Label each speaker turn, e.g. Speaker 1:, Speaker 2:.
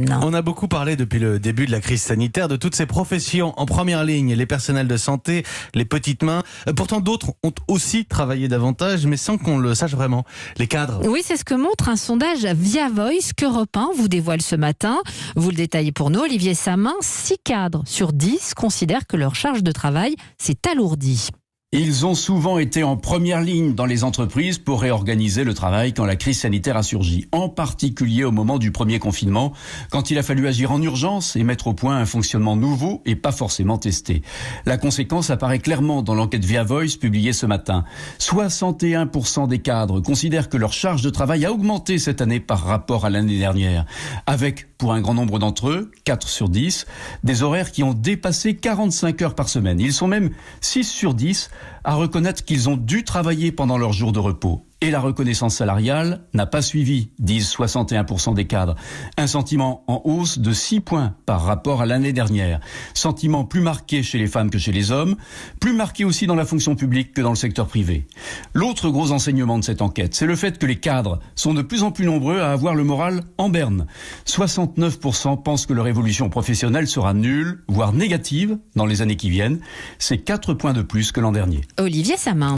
Speaker 1: Non.
Speaker 2: On a beaucoup parlé depuis le début de la crise sanitaire de toutes ces professions en première ligne, les personnels de santé, les petites mains. Pourtant, d'autres ont aussi travaillé davantage, mais sans qu'on le sache vraiment. Les cadres.
Speaker 1: Oui, c'est ce que montre un sondage Via Voice qu'Europe 1 vous dévoile ce matin. Vous le détaillez pour nous, Olivier Samin. 6 cadres sur 10 considèrent que leur charge de travail s'est alourdie.
Speaker 3: Ils ont souvent été en première ligne dans les entreprises pour réorganiser le travail quand la crise sanitaire a surgi, en particulier au moment du premier confinement, quand il a fallu agir en urgence et mettre au point un fonctionnement nouveau et pas forcément testé. La conséquence apparaît clairement dans l'enquête Via Voice publiée ce matin. 61% des cadres considèrent que leur charge de travail a augmenté cette année par rapport à l'année dernière, avec, pour un grand nombre d'entre eux, 4 sur 10, des horaires qui ont dépassé 45 heures par semaine. Ils sont même 6 sur 10 à reconnaître qu'ils ont dû travailler pendant leurs jours de repos. Et la reconnaissance salariale n'a pas suivi, disent 61% des cadres. Un sentiment en hausse de 6 points par rapport à l'année dernière. Sentiment plus marqué chez les femmes que chez les hommes, plus marqué aussi dans la fonction publique que dans le secteur privé. L'autre gros enseignement de cette enquête, c'est le fait que les cadres sont de plus en plus nombreux à avoir le moral en berne. 69% pensent que leur évolution professionnelle sera nulle, voire négative, dans les années qui viennent. C'est 4 points de plus que l'an dernier.
Speaker 1: Olivier Samin.